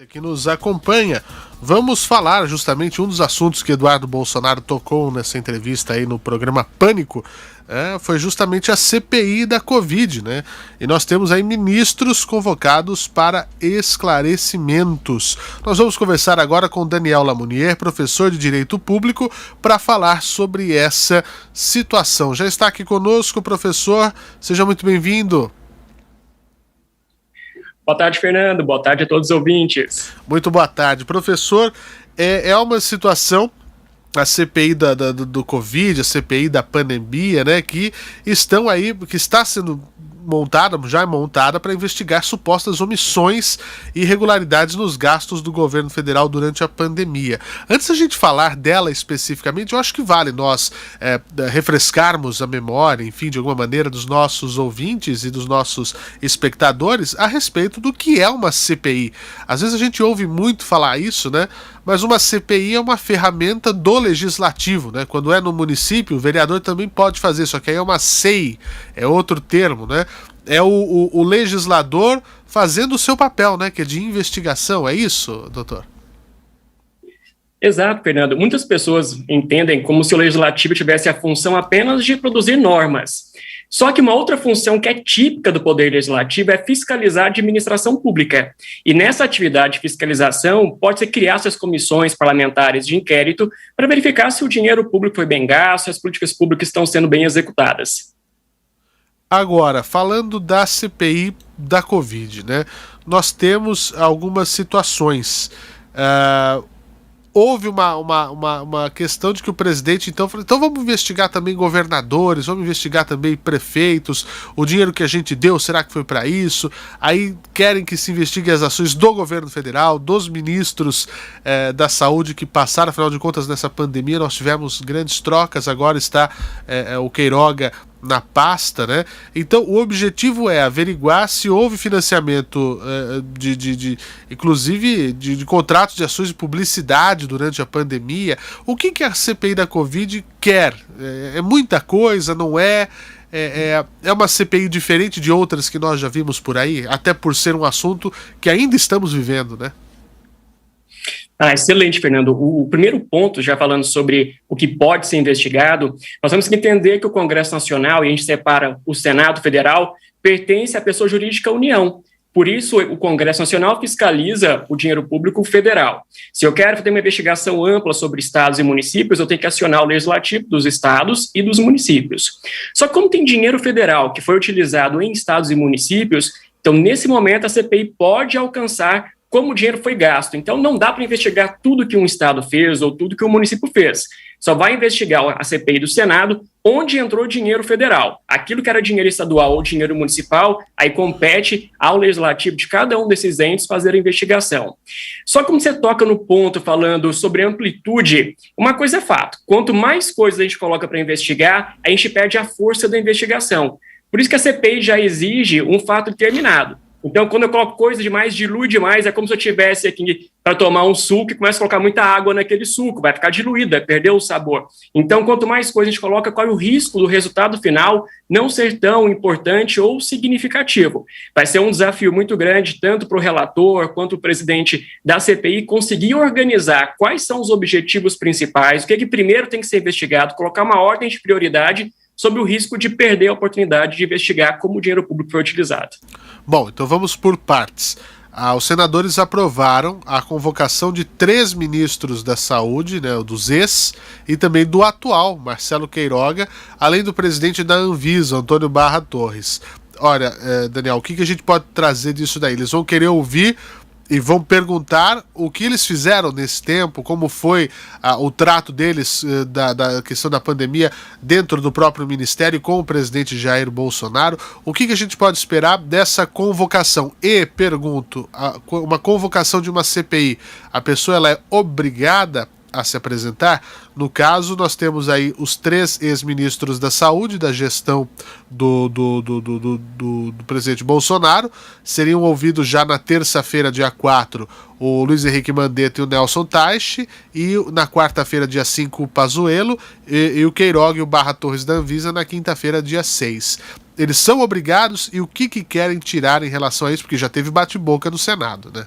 Que nos acompanha. Vamos falar justamente um dos assuntos que Eduardo Bolsonaro tocou nessa entrevista aí no programa Pânico, foi justamente a CPI da Covid, né? E nós temos aí ministros convocados para esclarecimentos. Nós vamos conversar agora com Daniel Lamounier, professor de Direito Público, para falar sobre essa situação. Já está aqui conosco, professor, seja muito bem-vindo. Boa tarde, Fernando. Boa tarde a todos os ouvintes. Muito boa tarde. Professor, é uma situação, a CPI do Covid, a CPI da pandemia, né, que estão aí, que está sendo montada para investigar supostas omissões e irregularidades nos gastos do governo federal durante a pandemia. Antes da gente falar dela especificamente, eu acho que vale nós refrescarmos a memória, enfim, de alguma maneira, dos nossos ouvintes e dos nossos espectadores a respeito do que é uma CPI. Às vezes a gente ouve muito falar isso, né? Mas uma CPI é uma ferramenta do legislativo, né? Quando é no município, o vereador também pode fazer, só que aí é uma CEI, é outro termo, né? É o legislador fazendo o seu papel, né? Que é de investigação, é isso, doutor? Exato, Fernando. Muitas pessoas entendem como se o legislativo tivesse a função apenas de produzir normas. Só que uma outra função que é típica do poder legislativo é fiscalizar a administração pública. E nessa atividade de fiscalização, pode-se criar essas comissões parlamentares de inquérito para verificar se o dinheiro público foi bem gasto, se as políticas públicas estão sendo bem executadas. Agora, falando da CPI da Covid, né? Nós temos algumas situações. Houve uma questão de que o presidente então falou, então vamos investigar também governadores, vamos investigar também prefeitos, o dinheiro que a gente deu, será que foi para isso? Aí querem que se investigue as ações do governo federal, dos ministros da saúde que passaram, afinal de contas, nessa pandemia nós tivemos grandes trocas, agora está o Queiroga na pasta, né? Então o objetivo é averiguar se houve financiamento inclusive de contratos de ações de publicidade durante a pandemia. O que a CPI da Covid quer? É muita coisa, não é? É uma CPI diferente de outras que nós já vimos por aí, até por ser um assunto que ainda estamos vivendo, né? Excelente, Fernando. O primeiro ponto, já falando sobre o que pode ser investigado, nós temos que entender que o Congresso Nacional, e a gente separa o Senado Federal, pertence à pessoa jurídica União. Por isso, o Congresso Nacional fiscaliza o dinheiro público federal. Se eu quero ter uma investigação ampla sobre estados e municípios, eu tenho que acionar o legislativo dos estados e dos municípios. Só que como tem dinheiro federal que foi utilizado em estados e municípios, então, nesse momento, a CPI pode alcançar como o dinheiro foi gasto. Então, não dá para investigar tudo que um estado fez ou tudo que um município fez. Só vai investigar a CPI do Senado onde entrou dinheiro federal. Aquilo que era dinheiro estadual ou dinheiro municipal, aí compete ao legislativo de cada um desses entes fazer a investigação. Só que como você toca no ponto falando sobre amplitude, uma coisa é fato. Quanto mais coisas a gente coloca para investigar, a gente perde a força da investigação. Por isso que a CPI já exige um fato determinado. Então, quando eu coloco coisa demais, dilui demais, é como se eu tivesse aqui para tomar um suco e começo a colocar muita água naquele suco, vai ficar diluído, vai perder o sabor. Então, quanto mais coisa a gente coloca, qual é o risco do resultado final não ser tão importante ou significativo? Vai ser um desafio muito grande, tanto para o relator quanto o presidente da CPI, conseguir organizar quais são os objetivos principais, o que primeiro tem que ser investigado, colocar uma ordem de prioridade sobre o risco de perder a oportunidade de investigar como o dinheiro público foi utilizado. Bom, então vamos por partes. Os senadores aprovaram a convocação de 3 ministros da saúde, né, dos ex, e também do atual, Marcelo Queiroga, além do presidente da Anvisa, Antônio Barra Torres. Olha, Daniel, o que a gente pode trazer disso daí? Eles vão querer ouvir e vão perguntar o que eles fizeram nesse tempo, como foi o trato deles da questão da pandemia dentro do próprio ministério com o presidente Jair Bolsonaro. O que a gente pode esperar dessa convocação? E, pergunto, uma convocação de uma CPI, a pessoa ela é obrigada a se apresentar? No caso, nós temos aí os 3 ex-ministros da saúde, da gestão do presidente Bolsonaro, seriam ouvidos já na terça-feira, dia 4, o Luiz Henrique Mandetta e o Nelson Teich, e na quarta-feira, dia 5, o Pazuello, e o Queiroga e o Barra Torres da Anvisa na quinta-feira, dia 6. Eles são obrigados, e o que querem tirar em relação a isso? Porque já teve bate-boca no Senado, né?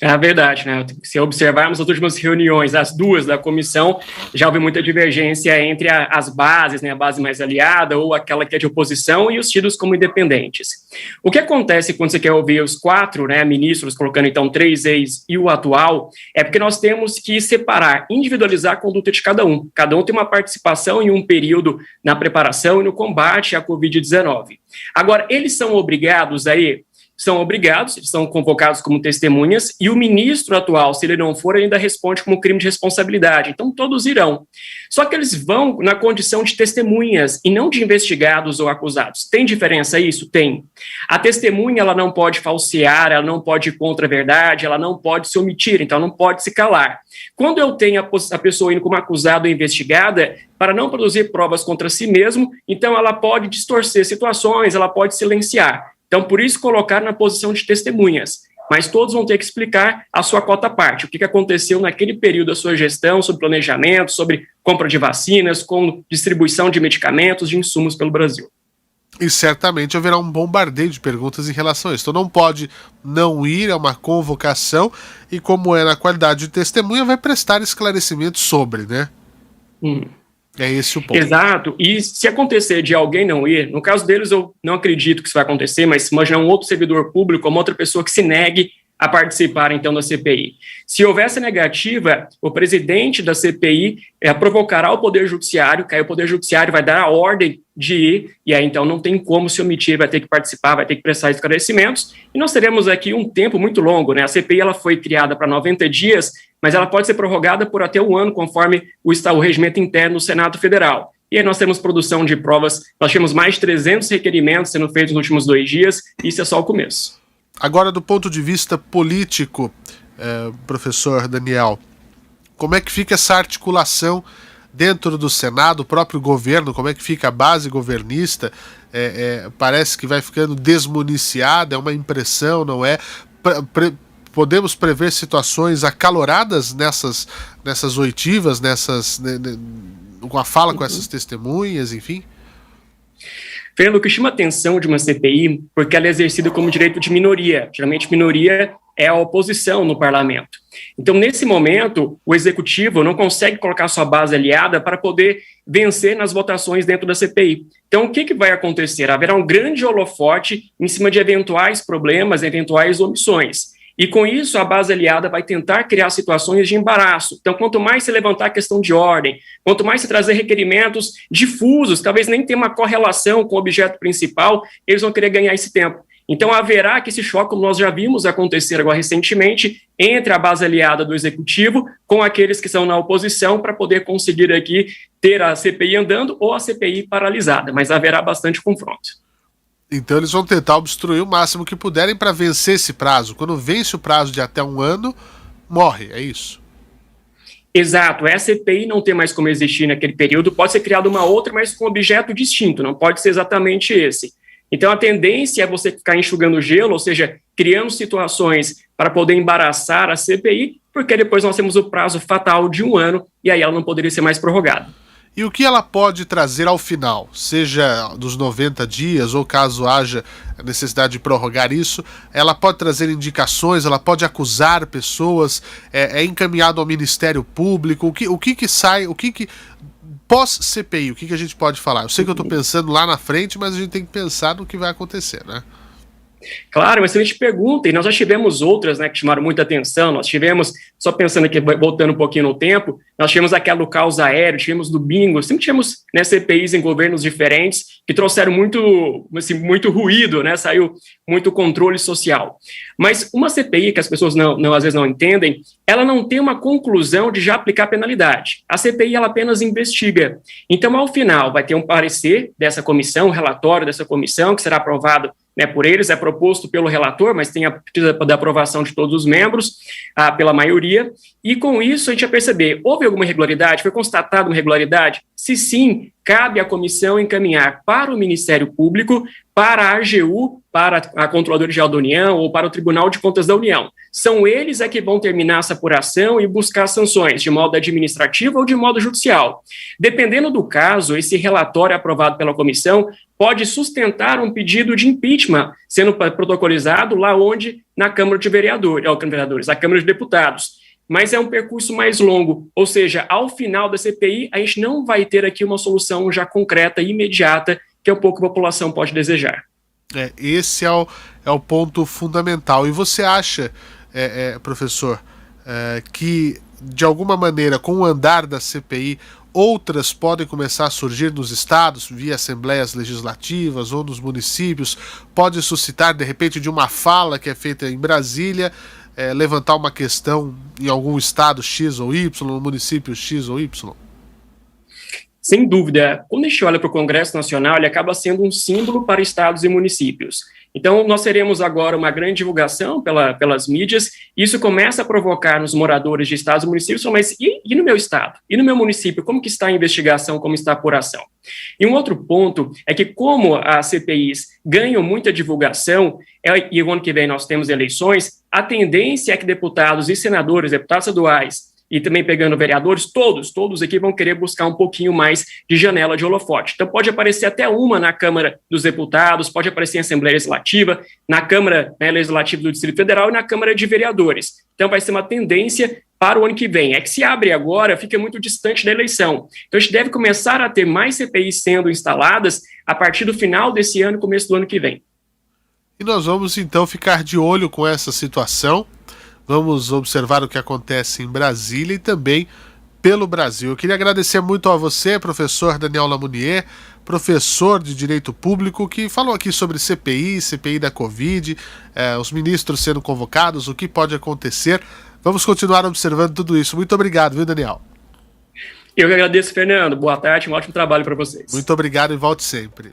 É a verdade, né? Se observarmos as últimas reuniões, as duas da comissão, já houve muita divergência entre as bases, né, a base mais aliada ou aquela que é de oposição e os tidos como independentes. O que acontece quando você quer ouvir os 4, né, ministros, colocando então 3 ex e o atual, é porque nós temos que separar, individualizar a conduta de cada um. Cada um tem uma participação em um período na preparação e no combate à Covid-19. Agora, eles são obrigados aí? São obrigados, eles são convocados como testemunhas, e o ministro atual, se ele não for, ainda responde como crime de responsabilidade. Então, todos irão. Só que eles vão na condição de testemunhas e não de investigados ou acusados. Tem diferença isso? Tem. A testemunha, ela não pode falsear, ela não pode ir contra a verdade, ela não pode se omitir, então não pode se calar. Quando eu tenho a pessoa indo como acusada ou investigada, para não produzir provas contra si mesmo, então ela pode distorcer situações, ela pode silenciar. Então, por isso, colocar na posição de testemunhas. Mas todos vão ter que explicar a sua cota parte, o que aconteceu naquele período da sua gestão, sobre planejamento, sobre compra de vacinas, com distribuição de medicamentos, de insumos pelo Brasil. E certamente haverá um bombardeio de perguntas em relação a isso. Então não pode não ir a uma convocação e, como é na qualidade de testemunha, vai prestar esclarecimentos sobre, né? É esse o ponto. Exato, e se acontecer de alguém não ir, no caso deles eu não acredito que isso vai acontecer, mas imaginar um outro servidor público, uma outra pessoa que se negue a participar, então, da CPI. Se houver essa negativa, o presidente da CPI provocará o Poder Judiciário, que aí o Poder Judiciário vai dar a ordem de ir, e aí, então, não tem como se omitir, vai ter que participar, vai ter que prestar esclarecimentos, e nós teremos aqui um tempo muito longo, né? A CPI, ela foi criada para 90 dias, mas ela pode ser prorrogada por até 1 ano, conforme o regimento interno do Senado Federal. E aí nós temos produção de provas, nós temos mais de 300 requerimentos sendo feitos nos últimos 2 dias, e isso é só o começo. Agora, do ponto de vista político, professor Daniel, como é que fica essa articulação dentro do Senado, o próprio governo, como é que fica a base governista? Parece que vai ficando desmuniciada, é uma impressão, não é? Podemos prever situações acaloradas nessas oitivas, com a fala com essas testemunhas, enfim? Fernando, o que chama a atenção de uma CPI, porque ela é exercida como direito de minoria. Geralmente, minoria é a oposição no parlamento. Então, nesse momento, o executivo não consegue colocar sua base aliada para poder vencer nas votações dentro da CPI. Então, o que vai acontecer? Haverá um grande holofote em cima de eventuais problemas, eventuais omissões. E com isso, a base aliada vai tentar criar situações de embaraço. Então, quanto mais se levantar a questão de ordem, quanto mais se trazer requerimentos difusos, talvez nem tenha uma correlação com o objeto principal, eles vão querer ganhar esse tempo. Então, haverá que esse choque, como nós já vimos acontecer agora recentemente, entre a base aliada do Executivo com aqueles que estão na oposição para poder conseguir aqui ter a CPI andando ou a CPI paralisada, mas haverá bastante confronto. Então eles vão tentar obstruir o máximo que puderem para vencer esse prazo. Quando vence o prazo de até 1 ano, morre, é isso? Exato, a CPI não tem mais como existir naquele período, pode ser criada uma outra, mas com objeto distinto, não pode ser exatamente esse. Então a tendência é você ficar enxugando gelo, ou seja, criando situações para poder embaraçar a CPI, porque depois nós temos o prazo fatal de 1 ano, e aí ela não poderia ser mais prorrogada. E o que ela pode trazer ao final, seja dos 90 dias ou caso haja necessidade de prorrogar isso, ela pode trazer indicações, ela pode acusar pessoas, é encaminhado ao Ministério Público, o que sai, pós-CPI, o que a gente pode falar? Eu sei que eu estou pensando lá na frente, mas a gente tem que pensar no que vai acontecer, né? Claro, uma excelente pergunta, e nós já tivemos outras, né, que chamaram muita atenção. Nós tivemos, só pensando aqui, voltando um pouquinho no tempo, nós tivemos aquela do caos aéreo, tivemos do bingo, sempre tivemos, né, CPIs em governos diferentes que trouxeram muito, assim, muito ruído, né, saiu muito controle social. Mas uma CPI que as pessoas às vezes não entendem, ela não tem uma conclusão de já aplicar penalidade. A CPI, ela apenas investiga. Então, ao final, vai ter um parecer dessa comissão, um relatório dessa comissão, que será aprovado, né, por eles, é proposto pelo relator, mas tem a precisa da aprovação de todos os membros, pela maioria, e com isso a gente vai perceber, houve alguma irregularidade? Foi constatada uma irregularidade? Se sim, cabe à comissão encaminhar para o Ministério Público, para a AGU, para a Controladoria Geral da União ou para o Tribunal de Contas da União. São eles que vão terminar essa apuração e buscar sanções, de modo administrativo ou de modo judicial. Dependendo do caso, esse relatório aprovado pela comissão pode sustentar um pedido de impeachment, sendo protocolizado lá onde, na Câmara de Vereadores, a Câmara de Deputados. Mas é um percurso mais longo, ou seja, ao final da CPI, a gente não vai ter aqui uma solução já concreta e imediata, que é um pouco que a população pode desejar. Esse é o ponto fundamental. E você acha, professor, que, de alguma maneira, com o andar da CPI, outras podem começar a surgir nos estados, via assembleias legislativas ou nos municípios, pode suscitar, de repente, de uma fala que é feita em Brasília, levantar uma questão em algum estado X ou Y, no município X ou Y? Sem dúvida, quando a gente olha para o Congresso Nacional, ele acaba sendo um símbolo para estados e municípios. Então, nós teremos agora uma grande divulgação pelas mídias, e isso começa a provocar nos moradores de estados e municípios, mas e no meu estado? E no meu município? Como que está a investigação? Como está a apuração? E um outro ponto é que, como as CPIs ganham muita divulgação, e o ano que vem nós temos eleições, a tendência é que deputados e senadores, deputados estaduais, e também pegando vereadores, todos aqui vão querer buscar um pouquinho mais de janela de holofote. Então pode aparecer até uma na Câmara dos Deputados, pode aparecer em Assembleia Legislativa, na Câmara Legislativa do Distrito Federal e na Câmara de Vereadores. Então vai ser uma tendência para o ano que vem. É que se abre agora, fica muito distante da eleição. Então a gente deve começar a ter mais CPIs sendo instaladas a partir do final desse ano e começo do ano que vem. E nós vamos então ficar de olho com essa situação. Vamos observar o que acontece em Brasília e também pelo Brasil. Eu queria agradecer muito a você, professor Daniel Lamounier, professor de Direito Público, que falou aqui sobre CPI da Covid, os ministros sendo convocados, o que pode acontecer. Vamos continuar observando tudo isso. Muito obrigado, viu, Daniel? Eu que agradeço, Fernando. Boa tarde, um ótimo trabalho para vocês. Muito obrigado e volte sempre.